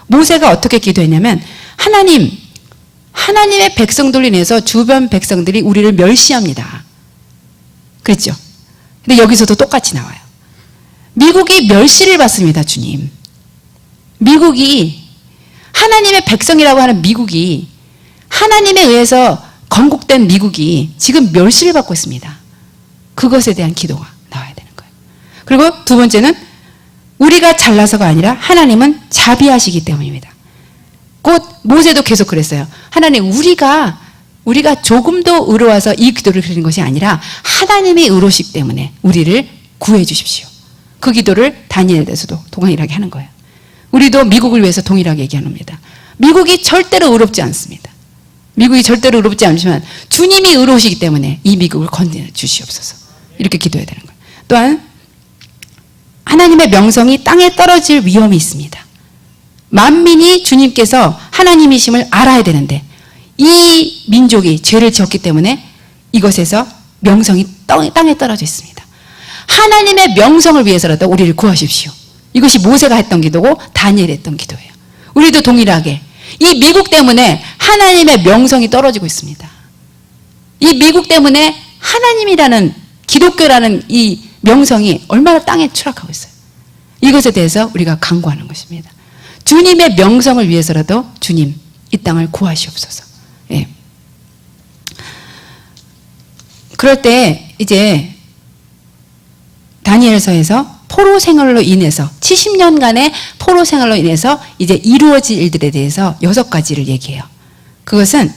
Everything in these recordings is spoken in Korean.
모세가 어떻게 기도했냐면 하나님의 백성들로 인해서 주변 백성들이 우리를 멸시합니다. 그랬죠? 근데 여기서도 똑같이 나와요. 미국이 멸시를 받습니다, 주님. 미국이 하나님의 백성이라고 하는 미국이 하나님에 의해서 건국된 미국이 지금 멸시를 받고 있습니다. 그것에 대한 기도가 나와야 되는 거예요. 그리고 두 번째는 우리가 잘나서가 아니라 하나님은 자비하시기 때문입니다. 곧 모세도 계속 그랬어요. 하나님, 우리가 조금도 의로워서 이 기도를 드리는 것이 아니라 하나님이 의로우시기 때문에 우리를 구해 주십시오. 그 기도를 다니엘에서도 동일하게 하는 거예요. 우리도 미국을 위해서 동일하게 얘기합니다. 미국이 절대로 의롭지 않습니다. 미국이 절대로 의롭지 않지만 주님이 의로우시기 때문에 이 미국을 건져 주시옵소서. 이렇게 기도해야 되는 거예요. 또한 하나님의 명성이 땅에 떨어질 위험이 있습니다. 만민이 주님께서 하나님이심을 알아야 되는데 이 민족이 죄를 지었기 때문에 이것에서 명성이 땅에 떨어져 있습니다. 하나님의 명성을 위해서라도 우리를 구하십시오. 이것이 모세가 했던 기도고 다니엘이 했던 기도예요. 우리도 동일하게 이 미국 때문에 하나님의 명성이 떨어지고 있습니다. 이 미국 때문에 하나님이라는 기독교라는 이 명성이 얼마나 땅에 추락하고 있어요. 이것에 대해서 우리가 간구하는 것입니다. 주님의 명성을 위해서라도 주님 이 땅을 구하시옵소서. 예. 그럴 때 이제 다니엘서에서 포로 생활로 인해서 70년간의 포로 생활로 인해서 이제 이루어질 일들에 대해서 6가지를 얘기해요. 그것은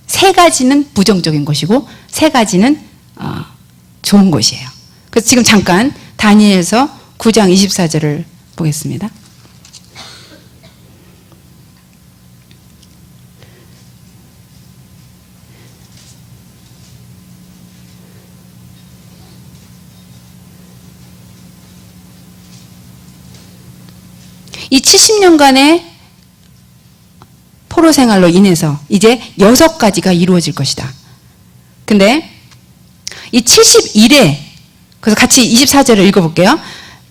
3가지는 부정적인 것이고 3가지는 좋은 것이에요. 그래서 지금 잠깐 다니엘서 9장 24절을 보겠습니다. 이 70년간의 포로 생활로 인해서 이제 6가지가 이루어질 것이다. 근데 이 70일에, 그래서 같이 24절을 읽어볼게요.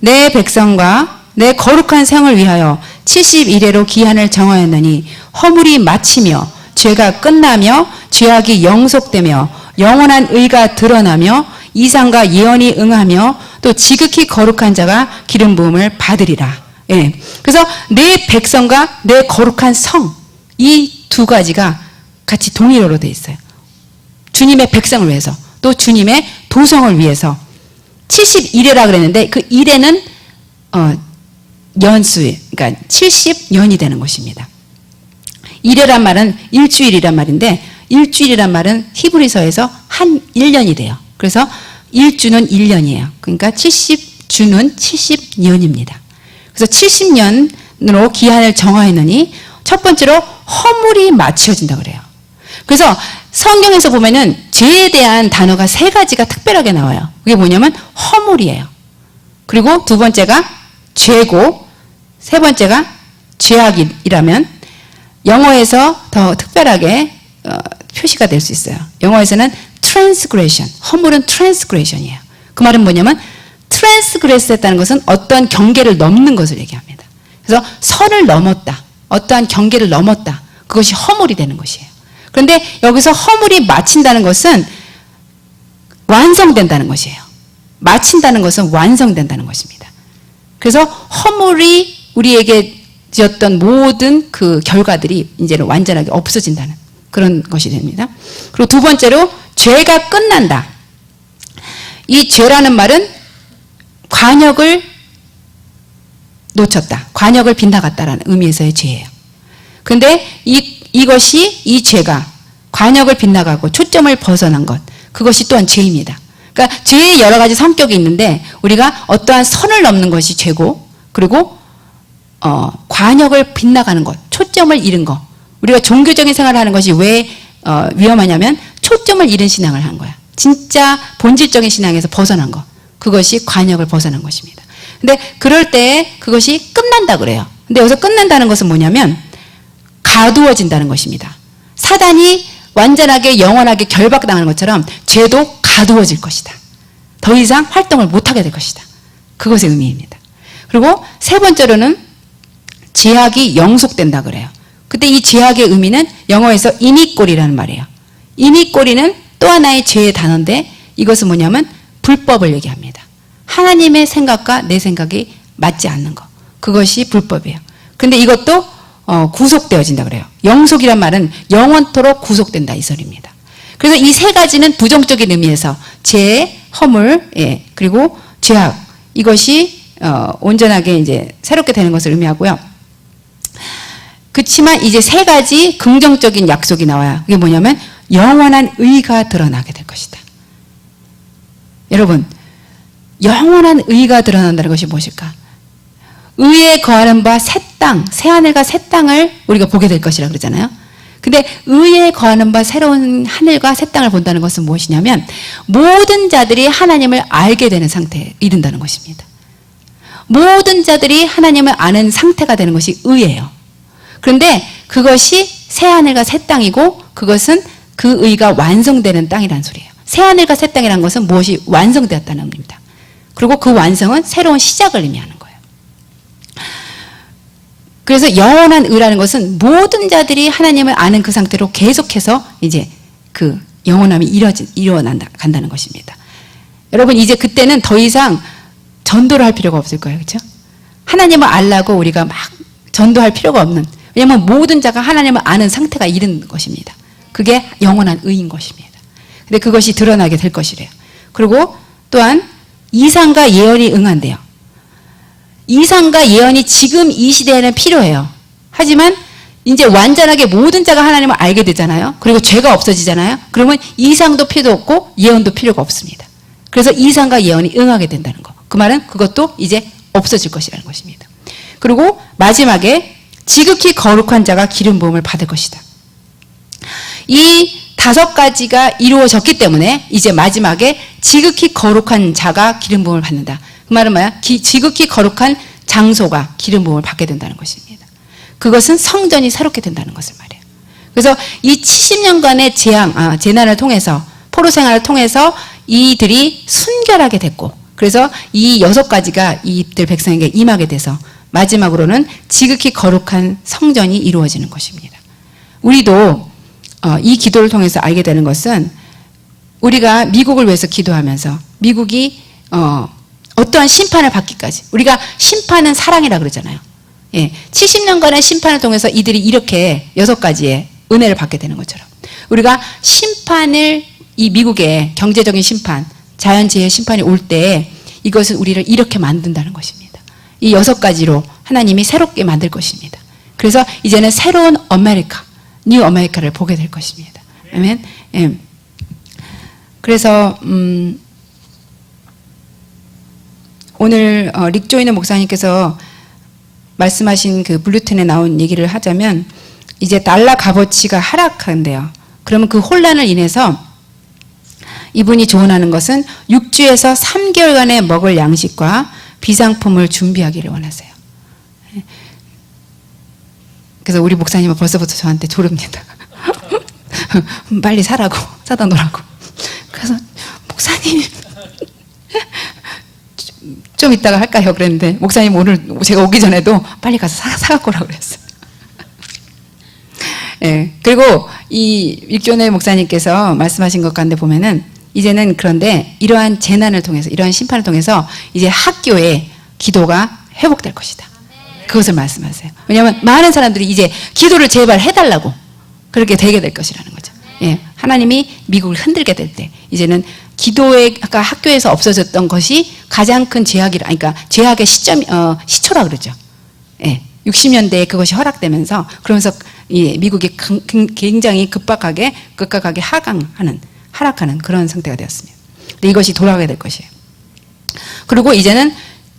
내 백성과 내 거룩한 성을 위하여 70일에로 기한을 정하였느니 허물이 마치며 죄가 끝나며 죄악이 영속되며 영원한 의가 드러나며 이상과 예언이 응하며 또 지극히 거룩한 자가 기름 부음을 받으리라. 예. 그래서 내 백성과 내 거룩한 성, 이 2가지가 같이 동일어로 되어 있어요. 주님의 백성을 위해서, 또 주님의 도성을 위해서 70일이라 그랬는데 그 일에는 연수, 그러니까 70년이 되는 것입니다. 일이란 말은 일주일이란 말인데 일주일이란 말은 히브리서에서 한 1년이 돼요. 그래서 일주는 1년이에요. 그러니까 70주는 70년입니다. 그래서 70년으로 기한을 정하였느니 첫 번째로 허물이 맞춰진다 그래요. 그래서 성경에서 보면은 죄에 대한 단어가 3가지가 특별하게 나와요. 그게 뭐냐면 허물이에요. 그리고 2번째가 죄고 3번째가 죄악이라면 영어에서 더 특별하게 표시가 될 수 있어요. 영어에서는 transgression, 허물은 transgression이에요. 그 말은 뭐냐면 트랜스그레스 했다는 것은 어떠한 경계를 넘는 것을 얘기합니다. 그래서 선을 넘었다. 어떠한 경계를 넘었다. 그것이 허물이 되는 것이에요. 그런데 여기서 허물이 마친다는 것은 완성된다는 것이에요. 마친다는 것은 완성된다는 것입니다. 그래서 허물이 우리에게 지었던 모든 그 결과들이 이제는 완전하게 없어진다는 그런 것이 됩니다. 그리고 2번째로 죄가 끝난다. 이 죄라는 말은 관역을 놓쳤다. 관역을 빗나갔다라는 의미에서의 죄예요. 그런데 이것이 이 죄가 관역을 빗나가고 초점을 벗어난 것, 그것이 또한 죄입니다. 그러니까 죄의 여러 가지 성격이 있는데 우리가 어떠한 선을 넘는 것이 죄고, 그리고 관역을 빗나가는 것, 초점을 잃은 것. 우리가 종교적인 생활을 하는 것이 왜 위험하냐면 초점을 잃은 신앙을 한 거야. 진짜 본질적인 신앙에서 벗어난 것. 그것이 관역을 벗어난 것입니다. 근데 그럴 때 그것이 끝난다 그래요. 근데 여기서 끝난다는 것은 뭐냐면 가두어진다는 것입니다. 사단이 완전하게 영원하게 결박당하는 것처럼 죄도 가두어질 것이다. 더 이상 활동을 못하게 될 것이다. 그것의 의미입니다. 그리고 3번째로는 죄악이 영속된다 그래요. 그때 이 죄악의 의미는 영어에서 이니꼴이라는 말이에요. 이니꼴이는 또 하나의 죄의 단어인데 이것은 뭐냐면 불법을 얘기합니다. 하나님의 생각과 내 생각이 맞지 않는 거. 그것이 불법이에요. 근데 이것도 구속되어진다 그래요. 영속이란 말은 영원토록 구속된다 이 소리입니다. 그래서 이 세 가지는 부정적인 의미에서 죄, 허물, 예, 그리고 죄악 이것이 온전하게 이제 새롭게 되는 것을 의미하고요. 그렇지만 이제 세 가지 긍정적인 약속이 나와요. 그게 뭐냐면 영원한 의가 드러나게 될 것이다. 여러분, 영원한 의가 드러난다는 것이 무엇일까? 의에 거하는 바 새 땅, 새 하늘과 새 땅을 우리가 보게 될 것이라 그러잖아요. 근데 의에 거하는 바 새로운 하늘과 새 땅을 본다는 것은 무엇이냐면 모든 자들이 하나님을 알게 되는 상태에 이른다는 것입니다. 모든 자들이 하나님을 아는 상태가 되는 것이 의예요. 그런데 그것이 새 하늘과 새 땅이고 그것은 그 의가 완성되는 땅이라는 소리예요. 새 하늘과 새 땅이라는 것은 무엇이 완성되었다는 의미입니다. 그리고 그 완성은 새로운 시작을 의미하는 거예요. 그래서 영원한 의라는 것은 모든 자들이 하나님을 아는 그 상태로 계속해서 이제 그 영원함이 이루어난다 간다는 것입니다. 여러분 이제 그때는 더 이상 전도를 할 필요가 없을 거예요. 그렇죠? 하나님을 알라고 우리가 막 전도할 필요가 없는, 왜냐하면 모든 자가 하나님을 아는 상태가 이른 것입니다. 그게 영원한 의인 것입니다. 근데 그것이 드러나게 될 것이래요. 그리고 또한 이상과 예언이 응한대요. 이상과 예언이 지금 이 시대에는 필요해요. 하지만 이제 완전하게 모든 자가 하나님을 알게 되잖아요. 그리고 죄가 없어지잖아요. 그러면 이상도 필요 없고 예언도 필요가 없습니다. 그래서 이상과 예언이 응하게 된다는 거. 그 말은 그것도 이제 없어질 것이라는 것입니다. 그리고 마지막에 지극히 거룩한 자가 기름 부음을 받을 것이다. 이 5가지가 이루어졌기 때문에 이제 마지막에 지극히 거룩한 자가 기름 부음을 받는다. 그 말은 뭐야? 지극히 거룩한 장소가 기름 부음을 받게 된다는 것입니다. 그것은 성전이 새롭게 된다는 것을 말해요. 그래서 이 70년간의 재난을 통해서 포로 생활을 통해서 이들이 순결하게 됐고, 그래서 이 6가지가 이들 백성에게 임하게 돼서 마지막으로는 지극히 거룩한 성전이 이루어지는 것입니다. 우리도 이 기도를 통해서 알게 되는 것은 우리가 미국을 위해서 기도하면서 미국이 어떠한 심판을 받기까지, 우리가 심판은 사랑이라 그러잖아요. 예, 70년간의 심판을 통해서 이들이 이렇게 6가지의 은혜를 받게 되는 것처럼 우리가 심판을, 이 미국의 경제적인 심판, 자연재해 심판이 올 때 이것은 우리를 이렇게 만든다는 것입니다. 이 6가지로 하나님이 새롭게 만들 것입니다. 그래서 이제는 새로운 아메리카, 뉴 아메리카를 보게 될 것입니다. 아멘. 예. 그래서 오늘 릭조이너 목사님께서 말씀하신 그 블루텐에 나온 얘기를 하자면 이제 달러 값어치가 하락한대요. 그러면 그 혼란을 인해서 이분이 조언하는 것은 6주에서 3개월간의 먹을 양식과 비상품을 준비하기를 원하세요. 그래서 우리 목사님은 벌써부터 저한테 조릅니다. 빨리 사라고, 사다 놓으라고. 그래서 목사님 좀 이따가 할까요? 그랬는데 목사님 오늘 제가 오기 전에도 빨리 가서 사갖고 오라고 그랬어요. 예, 그리고 이 릭조네 목사님께서 말씀하신 것 가운데 보면은 이제는 그런데 이러한 재난을 통해서, 이러한 심판을 통해서 이제 학교에 기도가 회복될 것이다. 그것을 말씀하세요. 왜냐하면 많은 사람들이 이제 기도를 제발 해달라고 그렇게 되게 될 것이라는 거죠. 예, 하나님이 미국을 흔들게 될 때 이제는 기도의, 아까 학교에서 없어졌던 것이 가장 큰 죄악이라, 그러니까 죄악의 시초라 그러죠. 예, 60년대에 그것이 허락되면서 그러면서 이 미국이 굉장히 급박하게 하락하는 그런 상태가 되었습니다. 근데 이것이 돌아가게 될 것이에요. 그리고 이제는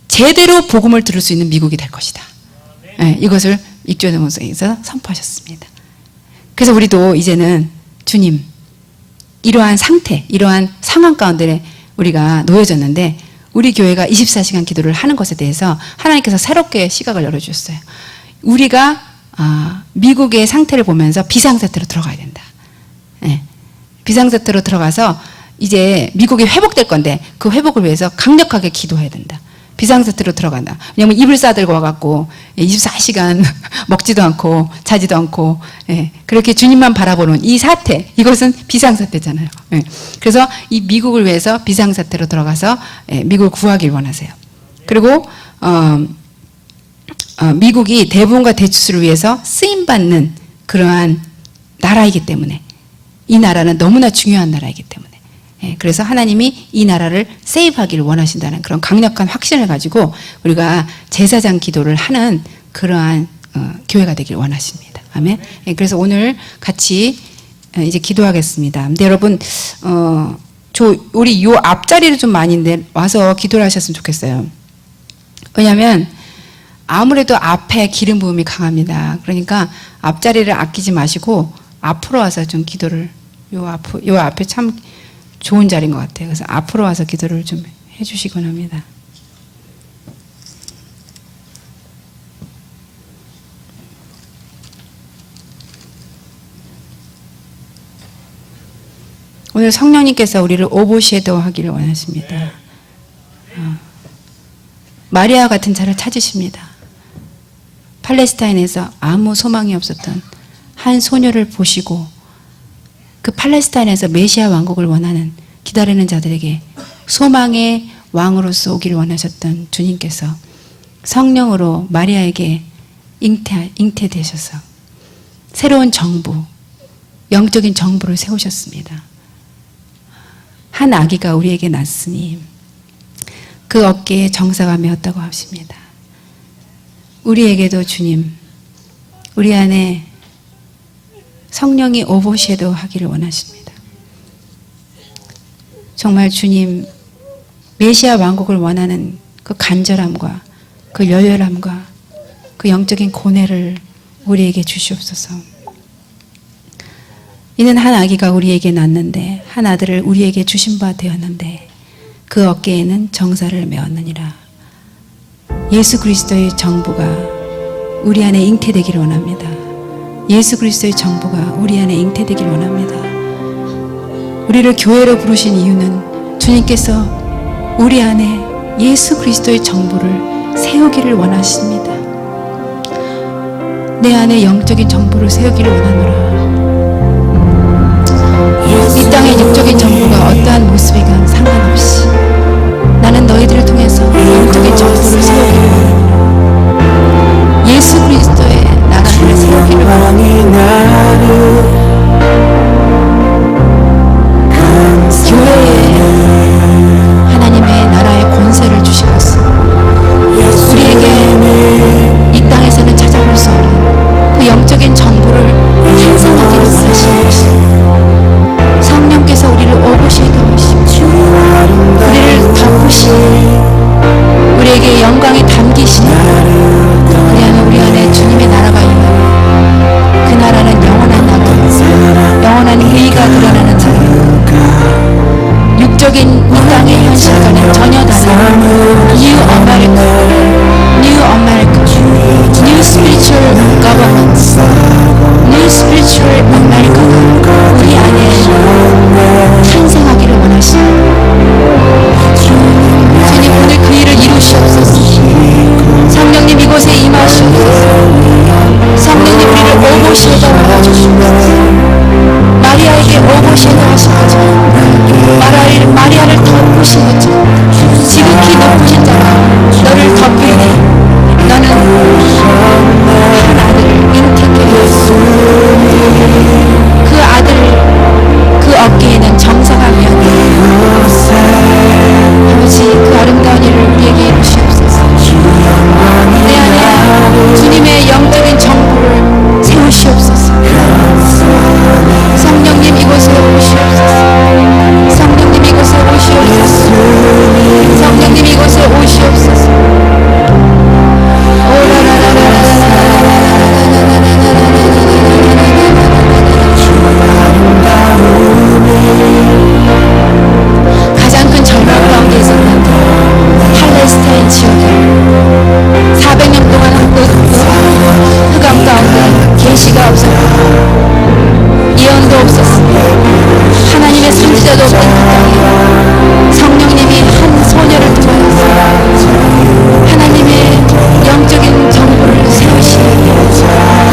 제대로 복음을 들을 수 있는 미국이 될 것이다. 예, 이것을 릭조네 목사님께서 선포하셨습니다. 그래서 우리도 이제는 주님, 이러한 상태, 이러한 상황 가운데 우리가 놓여졌는데 우리 교회가 24시간 기도를 하는 것에 대해서 하나님께서 새롭게 시각을 열어주셨어요. 우리가 미국의 상태를 보면서 비상사태로 들어가야 된다. 예, 비상사태로 들어가서 이제 미국이 회복될 건데 그 회복을 위해서 강력하게 기도해야 된다. 비상사태로 들어간다. 왜냐하면 이불 싸들고 와갖고 24시간 먹지도 않고 자지도 않고 그렇게 주님만 바라보는 이 사태, 이것은 비상사태잖아요. 그래서 이 미국을 위해서 비상사태로 들어가서 미국을 구하길 원하세요. 그리고 미국이 대부분과 대추수를 위해서 쓰임받는 그러한 나라이기 때문에, 이 나라는 너무나 중요한 나라이기 때문에, 그래서 하나님이 이 나라를 세이브하기를 원하신다는 그런 강력한 확신을 가지고 우리가 제사장 기도를 하는 그러한 교회가 되길 원하십니다. 아멘. 그래서 오늘 같이 이제 기도하겠습니다. 근데 여러분, 우리 요 앞자리를 좀 많이 와서 기도를 하셨으면 좋겠어요. 왜냐하면 아무래도 앞에 기름 부음이 강합니다. 그러니까 앞자리를 아끼지 마시고 앞으로 와서 좀 기도를, 요 앞에 참 좋은 자리인 것 같아요. 그래서 앞으로 와서 기도를 좀 해주시곤 합니다. 오늘 성령님께서 우리를 오버섀도우 하기를 원하십니다. 마리아 같은 자를 찾으십니다. 팔레스타인에서 아무 소망이 없었던 한 소녀를 보시고 그 팔레스타인에서 메시아 왕국을 원하는, 기다리는 자들에게 소망의 왕으로서 오기를 원하셨던 주님께서 성령으로 마리아에게 잉태되셔서 새로운 정부, 영적인 정부를 세우셨습니다. 한 아기가 우리에게 낳았으니 그 어깨에 정사가 메었다고 하십니다. 우리에게도 주님, 우리 안에 성령이 오버섀도우 하기를 원하십니다. 정말 주님, 메시아 왕국을 원하는 그 간절함과 그 열렬함과 그 영적인 고뇌를 우리에게 주시옵소서. 이는 한 아기가 우리에게 낳았는데, 한 아들을 우리에게 주신 바 되었는데 그 어깨에는 정사를 메었느니라. 예수 그리스도의 정부가 우리 안에 잉태되기를 원합니다. 예수 그리스도의 정부가 우리 안에 잉태되기를 원합니다. 우리를 교회로 부르신 이유는 주님께서 우리 안에 예수 그리스도의 정부를 세우기를 원하십니다. 내 안에 영적인 정부를 세우기를 원하노라. 이 땅의 육적인 정부가 어떠한 모습이건 상관없이 나는 너희들을 통해서 영적인 정부를 세우기를 원합니다. 예수 그리스도의 나라를 세우기를 원합니다. 교회에 하나님의 나라의 권세를 주시고서 우리에게 이 땅에서는 찾아볼 수 없는 그 영적인 정부를 탄생하기를 원하시는 것입니다. 성령께서 우리를 오버섀도우 하시고 우리를 덮으시고 우리에게 영광이 담기시는, 그리하면 우리 안에 주님의 나라가 임하며 그 나라는 영원한 나라, 영원한 의의가 드러나는 나라, 육적인 이 땅의 현실과는 전혀 다른 New America, New America, New Spiritual Government, New Spiritual America가 우리 안에 탄생하기를 원하십니다. 주님, 오늘 그 일을 이루시옵소서. 성령님 이곳에 임하시옵소서. 성령님 우리를 오버섀도우 해주시옵소서. 마리아에게 오버섀도우 하신 것처럼 마리아를 덮으신 것처럼 지극히 높으신 자가 너를 덮으니 너는 한 아들을 잉태케 하였소. 그 아들, 그 어깨에는 정사가 메었다. 아버지, 그 아름다운 일을 우리에게 이루시옵소서. 내 안에 주님의 영적인 정부를 세우시옵소서. 성령님 이곳에 오시옵소서. 성령님 이곳에 오시옵소서. 성령님 이곳에 오시옵소서. 가장 큰 절망 가운데 있었던 팔레스타인 지역에 400년 동안 흑암 가운데 계시가 없었고 예언도 없었으며 하나님의 선지자도 없던